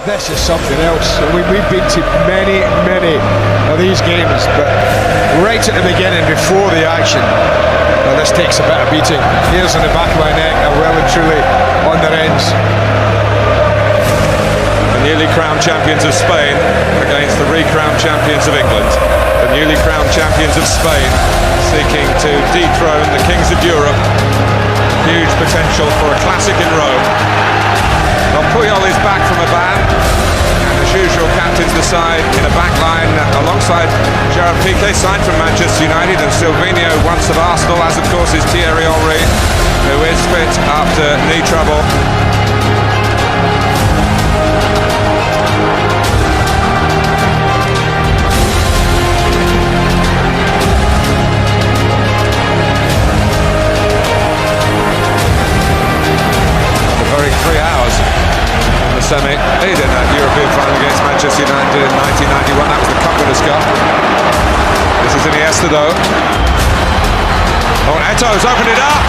This is something else. We've been to many of these games, but right at the beginning, before the action, this takes a bit of beating. Hairs on the back of my neck are well and truly on their ends. The newly crowned champions of Spain against the recrowned champions of England. The newly crowned champions of Spain seeking to dethrone the kings of Europe. Huge potential for a classic in Rome. Well, Puyol is back from a ban, and as usual captains the side in a back line alongside Gerard Piqué, signed from Manchester United, and Silvinho, once of Arsenal, as of course is Thierry Henry, who is fit after knee trouble. Very 3 hours in the semi. He did that European final against Manchester United in 1991. That was the Cup Winners' Cup. This is Iniesta though. Oh, Eto's opened it up.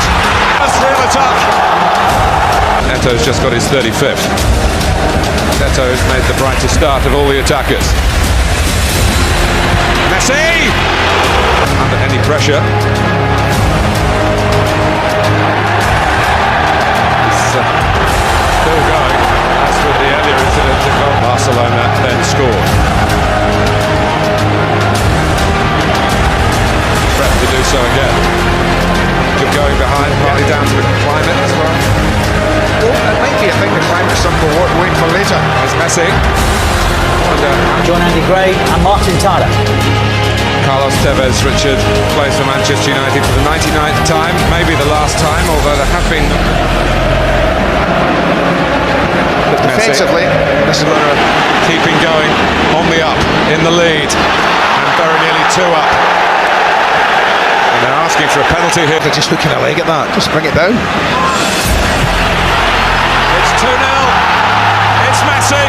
That's real attack. Eto's just got his 35th. Eto's made the brightest start of all the attackers. Messi! Under any pressure. Still going, as with the earlier incident in goal. Barcelona then scored. Threatened to do so again. Good going behind, partly down to the climate as well. Well, it might be a thing the climate, some will wait for later. There's Messi. John Andy Gray and Martin Tyler. Carlos Tevez, Richard, plays for Manchester United for the 99th time, maybe the last time, although there have been... Defensively, this is keeping going on the up, in the lead, and very nearly 2 up. And they're asking for a penalty here. They're just looking a leg at that, just bring it down. It's 2-0, it's Messi.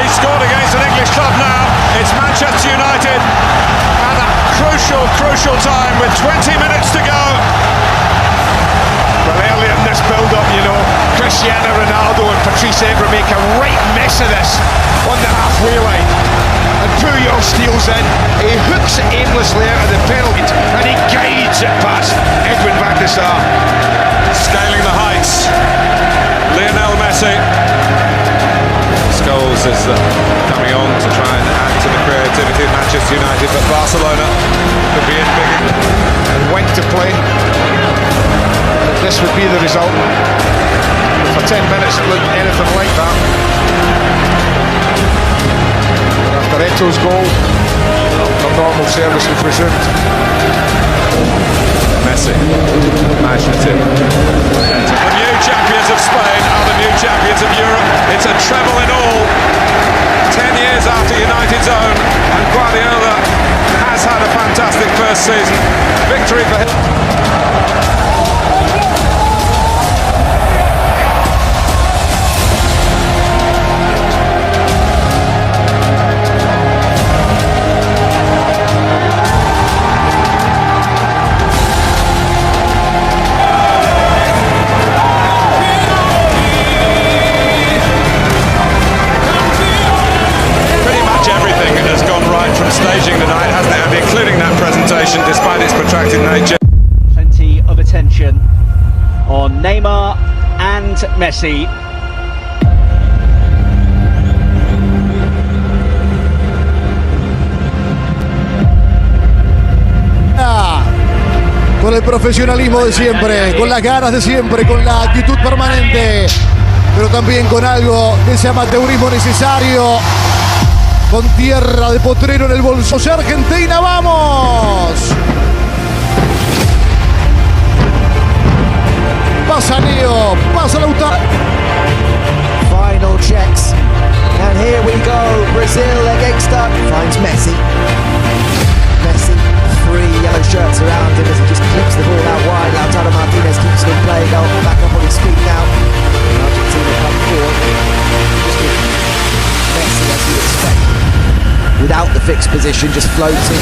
He's scored against an English club now. It's Manchester United, and a crucial time with 20 minutes to go. Well, early in this build-up, you know, Cristiano Ronaldo and Patrice Evra make a right mess of this on the halfway line. And Puyol steals in, he hooks it aimlessly out of the penalty, and he guides it past Edwin van der Sar. Scaling the heights, Lionel Messi. Scholes is coming on to try and add to the creativity of Manchester United, but Barcelona could be in big. And went to play. This would be the result. For 10 minutes it looked anything like that. After Eto's goal, the normal service was resumed. Messi, imaginative. The new champions of Spain are the new champions of Europe. It's a treble in all. 10 years after United's own, and Guardiola has had a fantastic first season. Victory for him. Staging tonight, hasn't it, Andy, including that presentation, despite its protracted nature. Plenty of attention on Neymar and Messi. Con el profesionalismo de siempre, con las ganas de siempre, con la actitud permanente, pero también con algo de ese amateurismo necesario. Con tierra de potrero en el bolsillo. Argentina, ¡vamos! Pasa Leo, pasa Lautaro. Final checks, and here we go. Brazil against Duck. Finds Messi. Messi, 3 yellow shirts around him as he just clips the ball out wide. Lautaro Martinez keeps him playing. Back up on his feet now. Argentina come forward. Just give Messi as you expect. Without the fixed position, just floating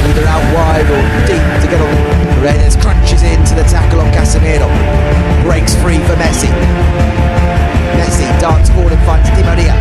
either out wide or deep to get on. Paredes crunches into the tackle on Casemiro. Breaks free for Messi. Messi darts forward and finds Di Maria.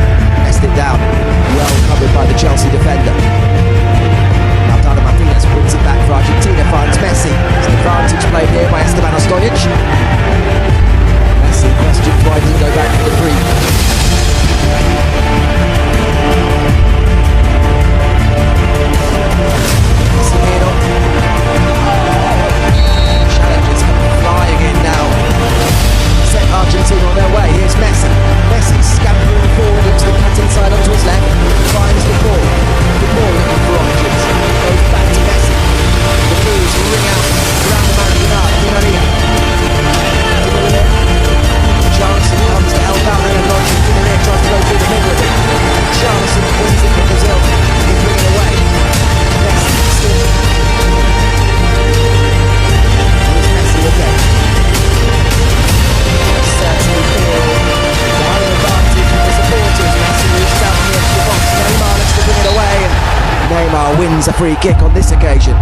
wins a free kick on this occasion.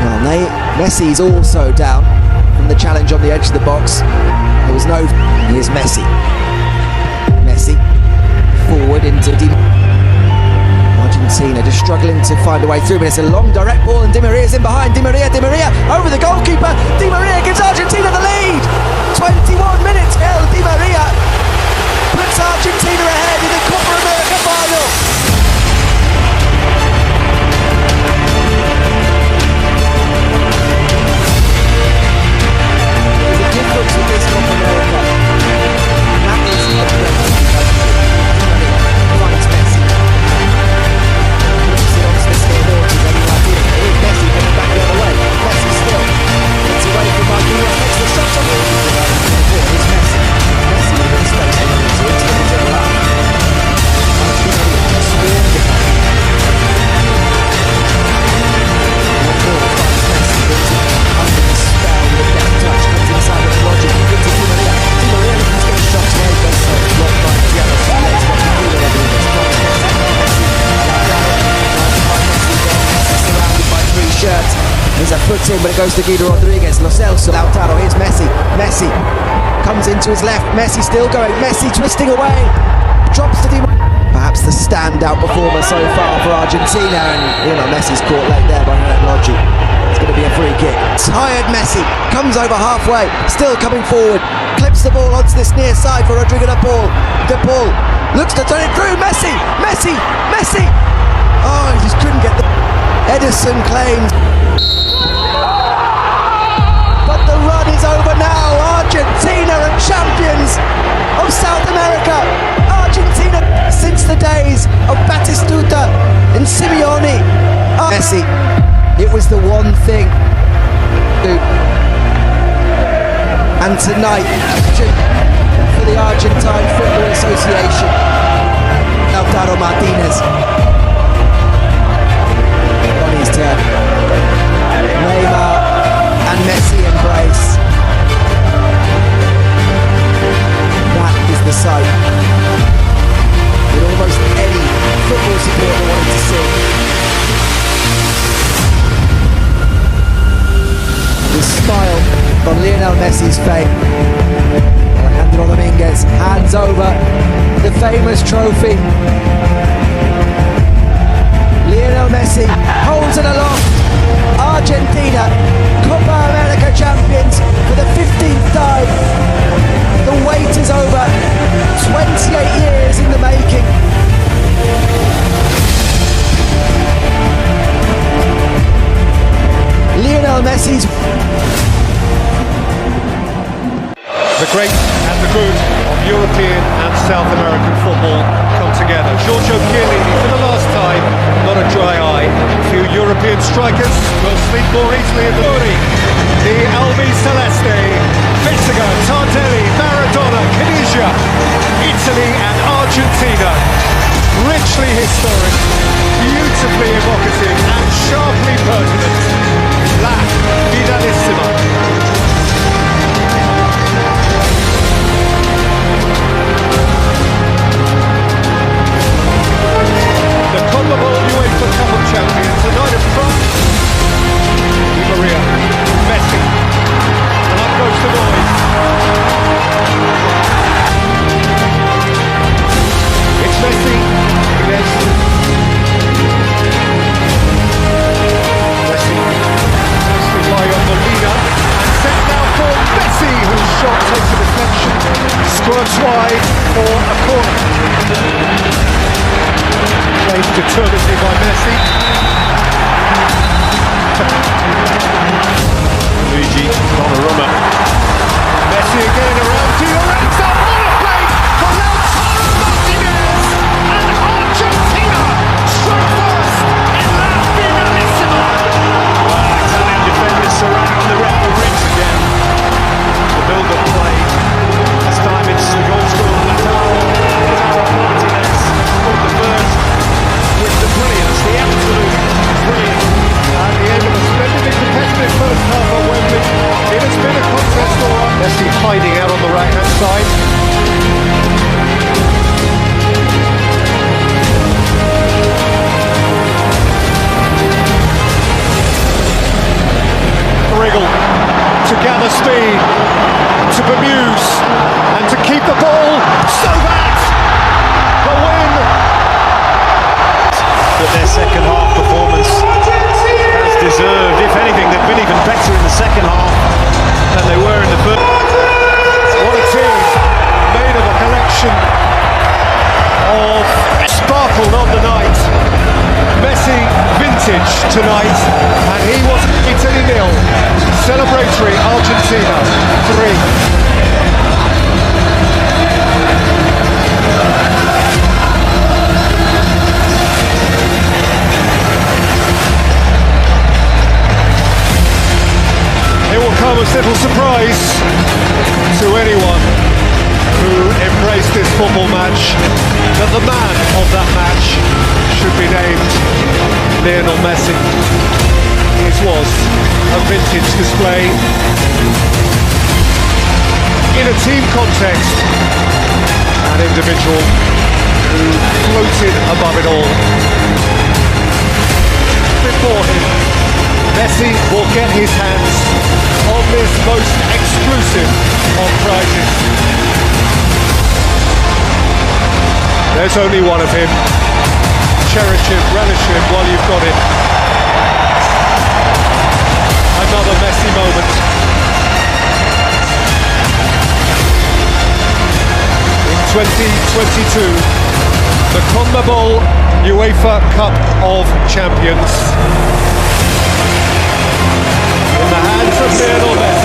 Well, Messi's also down from the challenge on the edge of the box. There was no... Here's Messi. Messi forward into Argentina, just struggling to find a way through, but it's a long direct ball and Di Maria's in behind. Di Maria over the goalkeeper. Di Maria gives Argentina the lead. 21 minutes held. Di Maria puts Argentina ahead in the Copa America final. There's a difference with this Copa America. And that is the breakthrough. Finds Messi. Puts it onto the scoreboard. He's only right here. Here's Messi coming back the other way. Messi still gets away from Marquinhos. Makes the shot on the Here's Messi. Messi with a bit of space to run into. It's going to go up. Marquinhos just swarmed it. Under the spell with a deft touch. Comes inside with logic. Gives it to Di Maria. Di Maria looking to get a shot away. But so blocked by Thiago. So let's get the field of it. Messi surrounded by three shirts. There's a foot in, but it goes to Guido Rodriguez. Lo Celso, Lautaro, here's Messi. Messi comes into his left. Messi still going. Messi twisting away. Drops to Di Maria. Perhaps the standout performer so far for Argentina. And, Messi's caught late there by Logi. It's going to be a free kick. Tired Messi comes over halfway. Still coming forward. Clips the ball onto this near side for Rodrigo De Paul. De Paul looks to turn it through. Messi. Oh, he just couldn't get the... Edison claims. But the run is over now. Argentina are champions of South America. Argentina since the days of Batistuta and Simeone. Messi, it was the one thing. And tonight, for the Argentine Football Association, Lautaro Martinez on his turn. Neymar and Messi embrace. That is the sight that almost any football supporter wanted to see. The smile on Lionel Messi's face. Alejandro Dominguez hands over the famous trophy. Lionel Messi holds it aloft. Argentina, Copa America champions for the 15th time. The wait is over. 28 years in the making. Lionel Messi's... The great and the good of European and South American football come together. Giorgio Chiellini, for the last time, not a dry eye. Few European strikers will sleep more easily in the body. The Albi Celeste, Pizziga, Tardelli, Maradona, Caniggia, Italy and Argentina. Richly historic, beautifully evocative and sharply pertinent. La Finalissima. The CONMEBOL UEFA Cup of Champions, a night of France. Di Maria, Messi, and up goes the noise. It's Messi, yes. Messi, nicely by on Molina, and set now for Messi, whose shot takes a deflection, squirts wide for a corner. Played determinedly by Messi. Luigi Donnarumma. Messi again around Di Lorenzo. What a play for Lautaro Martinez, and Argentina strike first in La Finalissima. Italian defenders surround the red rings again. The build-up play. This time it's the goal scorer Lautaro Martinez scored the first. With the brilliance, the absolute brilliance. At the end of a splendidly competitive first half on Wembley, it has been a contest all right. Messi hiding out on the right. second half than they were in the first. What a team, made of a collection of sparkled on the night. Messi vintage tonight, and he was Italy 0, celebratory Argentina 3. It will come as little surprise to anyone who embraced this football match that the man of that match should be named Lionel Messi. His was a vintage display in a team context, an individual who floated above it all. Before him, Messi will get his hands on this most exclusive of prizes. There's only one of him. Cherish him, relish him while you've got him. Another Messi moment. In 2022, the CONMEBOL UEFA Cup of Champions in the hands of Lionel Messi.